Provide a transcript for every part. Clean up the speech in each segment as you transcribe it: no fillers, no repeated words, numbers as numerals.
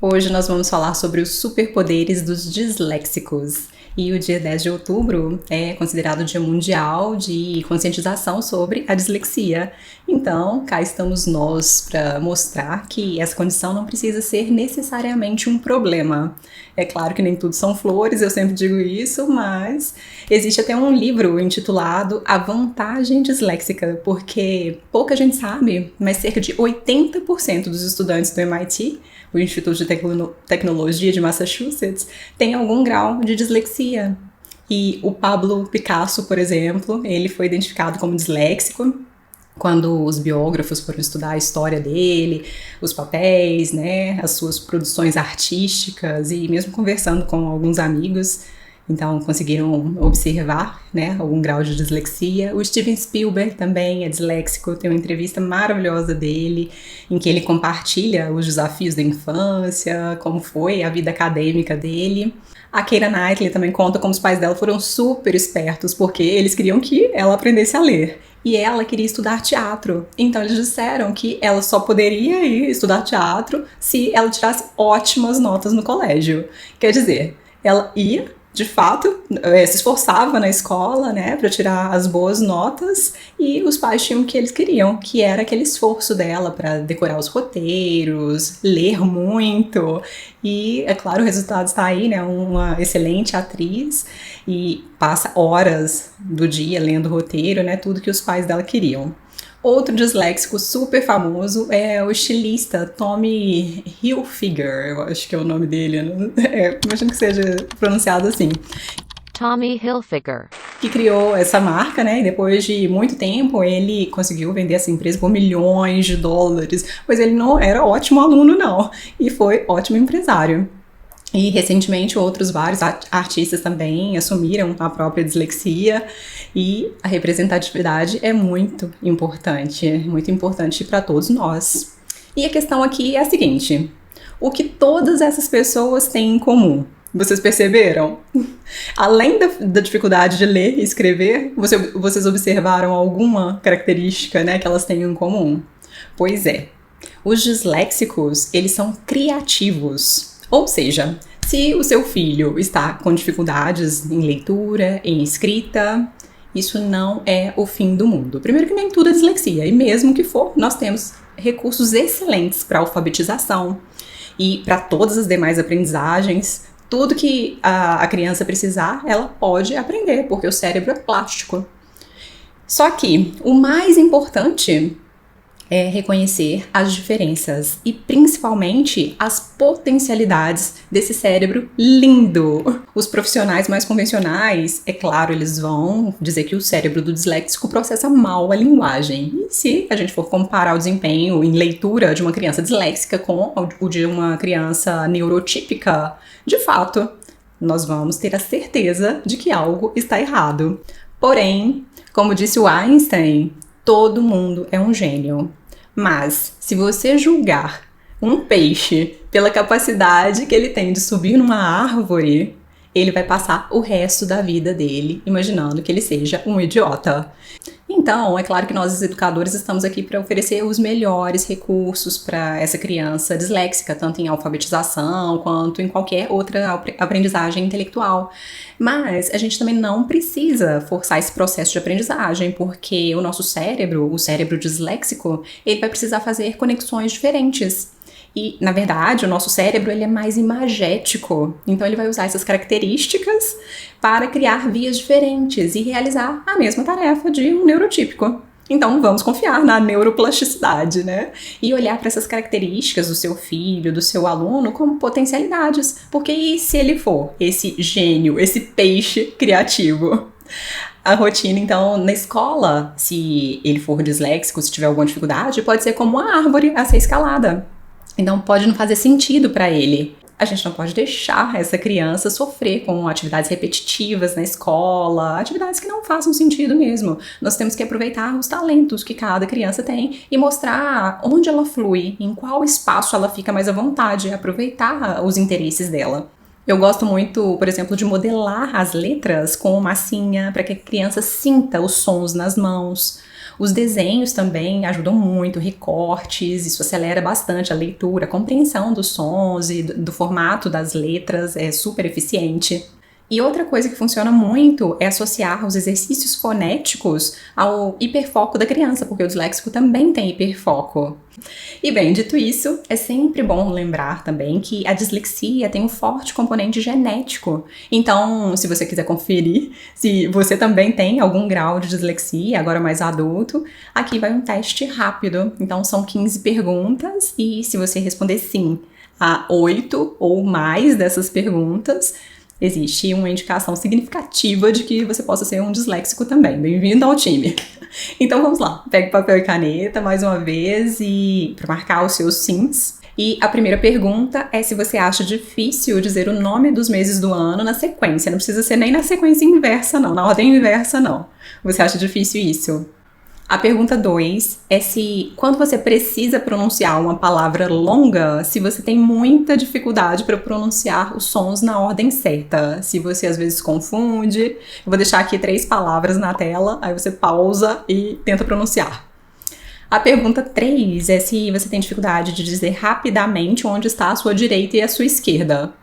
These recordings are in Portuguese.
Hoje nós vamos falar sobre os superpoderes dos disléxicos. E o dia 10 de outubro é considerado o Dia Mundial de Conscientização sobre a Dislexia. Então, cá estamos nós para mostrar que essa condição não precisa ser necessariamente um problema. É claro que nem tudo são flores, eu sempre digo isso, mas existe até um livro intitulado A Vantagem Disléxica, porque pouca gente sabe, mas cerca de 80% dos estudantes do MIT, o Instituto de Tecnologia de Massachusetts, tem algum grau de dislexia. E o Pablo Picasso, por exemplo, ele foi identificado como disléxico quando os biógrafos foram estudar a história dele, os papéis, né, as suas produções artísticas e mesmo conversando com alguns amigos, então conseguiram observar, né, algum grau de dislexia. O Steven Spielberg também é disléxico, tem uma entrevista maravilhosa dele, em que ele compartilha os desafios da infância, como foi a vida acadêmica dele. A Keira Knightley também conta como os pais dela foram super espertos, porque eles queriam que ela aprendesse a ler. E ela queria estudar teatro. Então eles disseram que ela só poderia ir estudar teatro se ela tirasse ótimas notas no colégio. Quer dizer, ela ia, de fato, se esforçava na escola, né, para tirar as boas notas, e os pais tinham o que eles queriam, que era aquele esforço dela para decorar os roteiros, ler muito, e, é claro, o resultado está aí, né, uma excelente atriz, e passa horas do dia lendo roteiro, né, tudo que os pais dela queriam. Outro disléxico super famoso é o estilista Tommy Hilfiger, eu acho que é o nome dele, imagino que seja pronunciado assim. Tommy Hilfiger, Que criou essa marca, né? E depois de muito tempo ele conseguiu vender essa empresa por milhões de dólares, mas ele não era ótimo aluno, não, e foi ótimo empresário. E recentemente outros vários artistas também assumiram a própria dislexia, e a representatividade é muito importante para todos nós. E a questão aqui é a seguinte: o que todas essas pessoas têm em comum? Vocês perceberam? Além da dificuldade de ler e escrever, vocês observaram alguma característica, né, que elas têm em comum? Pois é, os disléxicos, eles são criativos. Ou seja, se o seu filho está com dificuldades em leitura, em escrita, isso não é o fim do mundo. Primeiro que nem tudo é dislexia, e mesmo que for, nós temos recursos excelentes para alfabetização e para todas as demais aprendizagens. Tudo que a criança precisar, ela pode aprender, porque o cérebro é plástico. Só que o mais importante é reconhecer as diferenças e principalmente as potencialidades desse cérebro lindo. Os profissionais mais convencionais, é claro, eles vão dizer que o cérebro do disléxico processa mal a linguagem. E se a gente for comparar o desempenho em leitura de uma criança disléxica com o de uma criança neurotípica, de fato, nós vamos ter a certeza de que algo está errado. Porém, como disse o Einstein, todo mundo é um gênio. Mas, se você julgar um peixe pela capacidade que ele tem de subir numa árvore, ele vai passar o resto da vida dele imaginando que ele seja um idiota. Então, é claro que nós, os educadores, estamos aqui para oferecer os melhores recursos para essa criança disléxica, tanto em alfabetização quanto em qualquer outra aprendizagem intelectual. Mas a gente também não precisa forçar esse processo de aprendizagem, porque o nosso cérebro, o cérebro disléxico, ele vai precisar fazer conexões diferentes. E, na verdade, o nosso cérebro ele é mais imagético, então ele vai usar essas características para criar vias diferentes e realizar a mesma tarefa de um neurotípico. Então, vamos confiar na neuroplasticidade, né? E olhar para essas características do seu filho, do seu aluno, como potencialidades. Porque e se ele for esse gênio, esse peixe criativo? A rotina, então, na escola, se ele for disléxico, se tiver alguma dificuldade, pode ser como uma árvore a ser escalada. Então pode não fazer sentido para ele. A gente não pode deixar essa criança sofrer com atividades repetitivas na escola, atividades que não façam sentido mesmo. Nós temos que aproveitar os talentos que cada criança tem e mostrar onde ela flui, em qual espaço ela fica mais à vontade, aproveitar os interesses dela. Eu gosto muito, por exemplo, de modelar as letras com massinha para que a criança sinta os sons nas mãos. Os desenhos também ajudam muito, recortes, isso acelera bastante a leitura, a compreensão dos sons e do formato das letras, é super eficiente. E outra coisa que funciona muito é associar os exercícios fonéticos ao hiperfoco da criança, porque o disléxico também tem hiperfoco. E bem, dito isso, é sempre bom lembrar também que a dislexia tem um forte componente genético. Então, se você quiser conferir se você também tem algum grau de dislexia, agora mais adulto, aqui vai um teste rápido. Então, são 15 perguntas e se você responder sim a 8 ou mais dessas perguntas, existe uma indicação significativa de que você possa ser um disléxico também. Bem-vindo ao time! Então vamos lá, pegue papel e caneta mais uma vez e para marcar os seus sims. E a primeira pergunta é se você acha difícil dizer o nome dos meses do ano na sequência. Não precisa ser nem na sequência inversa não, na ordem inversa não. Você acha difícil isso? A pergunta 2 é se, quando você precisa pronunciar uma palavra longa, se você tem muita dificuldade para pronunciar os sons na ordem certa. Se você às vezes confunde, eu vou deixar aqui 3 palavras na tela, aí você pausa e tenta pronunciar. A pergunta 3 é se você tem dificuldade de dizer rapidamente onde está a sua direita e a sua esquerda.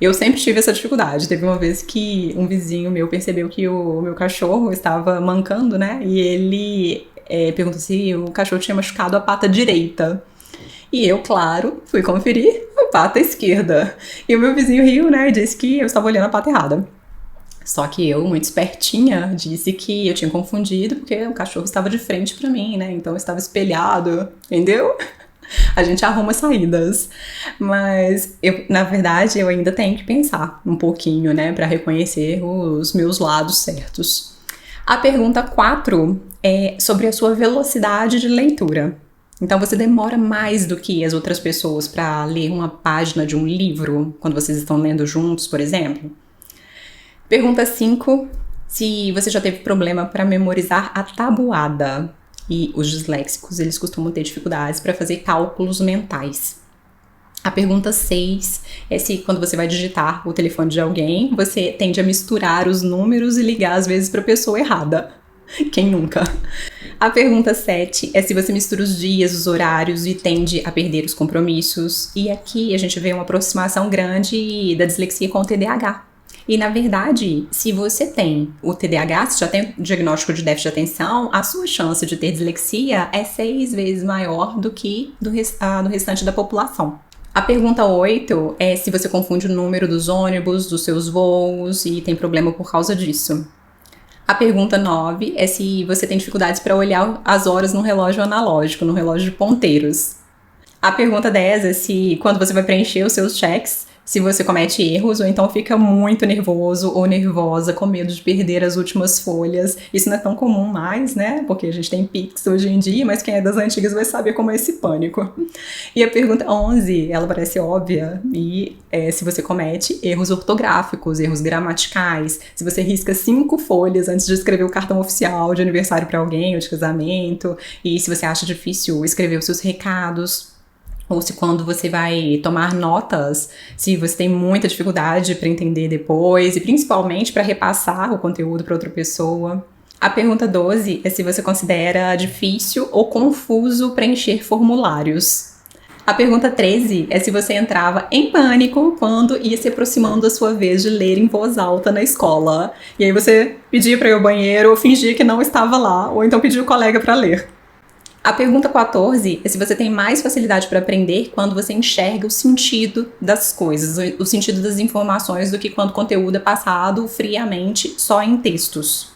Eu sempre tive essa dificuldade. Teve uma vez que um vizinho meu percebeu que o meu cachorro estava mancando, né? E ele perguntou se o cachorro tinha machucado a pata direita. E eu, claro, fui conferir a pata esquerda. E o meu vizinho riu, né? E disse que eu estava olhando a pata errada. Só que eu, muito espertinha, disse que eu tinha confundido porque o cachorro estava de frente pra mim, né? Então eu estava espelhado, entendeu? A gente arruma saídas, mas na verdade eu ainda tenho que pensar um pouquinho, né, para reconhecer os meus lados certos. A pergunta 4 é sobre a sua velocidade de leitura. Então você demora mais do que as outras pessoas para ler uma página de um livro, quando vocês estão lendo juntos, por exemplo? Pergunta 5, se você já teve problema para memorizar a tabuada. E os disléxicos, eles costumam ter dificuldades para fazer cálculos mentais. A pergunta 6 é se quando você vai digitar o telefone de alguém, você tende a misturar os números e ligar às vezes para a pessoa errada. Quem nunca? A pergunta 7 é se você mistura os dias, os horários e tende a perder os compromissos. E aqui a gente vê uma aproximação grande da dislexia com o TDAH. E, na verdade, se você tem o TDAH, se já tem o diagnóstico de déficit de atenção, a sua chance de ter dislexia é 6 vezes maior do que do restante da população. A pergunta 8 é se você confunde o número dos ônibus, dos seus voos e tem problema por causa disso. A pergunta 9 é se você tem dificuldades para olhar as horas no relógio analógico, no relógio de ponteiros. A pergunta 10 é se, quando você vai preencher os seus cheques, se você comete erros ou então fica muito nervoso ou nervosa com medo de perder as últimas folhas. Isso não é tão comum mais, né? Porque a gente tem Pix hoje em dia, mas quem é das antigas vai saber como é esse pânico. E a pergunta 11, ela parece óbvia, e se você comete erros ortográficos, erros gramaticais, se você risca 5 folhas antes de escrever o cartão oficial de aniversário para alguém ou de casamento, e se você acha difícil escrever os seus recados, ou se quando você vai tomar notas, se você tem muita dificuldade para entender depois e principalmente para repassar o conteúdo para outra pessoa. A pergunta 12 é se você considera difícil ou confuso preencher formulários. A pergunta 13 é se você entrava em pânico quando ia se aproximando da sua vez de ler em voz alta na escola. E aí você pedia para ir ao banheiro ou fingia que não estava lá, ou então pedia o colega para ler. A pergunta 14 é se você tem mais facilidade para aprender quando você enxerga o sentido das coisas, o sentido das informações, do que quando o conteúdo é passado friamente só em textos.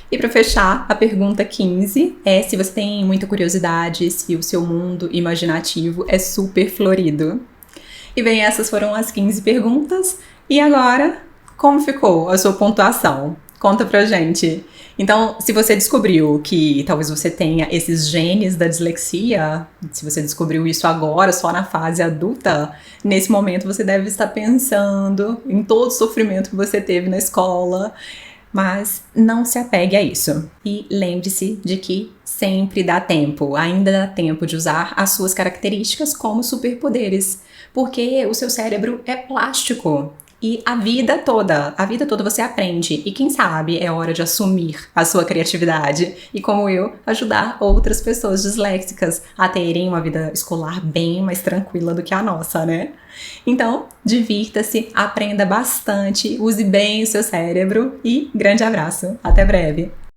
E para fechar, a pergunta 15 é se você tem muita curiosidade, se o seu mundo imaginativo é super florido. E bem, essas foram as 15 perguntas. E agora, como ficou a sua pontuação? Conta pra gente. Então, se você descobriu que talvez você tenha esses genes da dislexia, se você descobriu isso agora, só na fase adulta, nesse momento você deve estar pensando em todo o sofrimento que você teve na escola, mas não se apegue a isso. E lembre-se de que sempre dá tempo, ainda dá tempo de usar as suas características como superpoderes, porque o seu cérebro é plástico. E a vida toda você aprende. E quem sabe é hora de assumir a sua criatividade. E como eu, ajudar outras pessoas disléxicas a terem uma vida escolar bem mais tranquila do que a nossa, né? Então, divirta-se, aprenda bastante, use bem o seu cérebro e grande abraço. Até breve!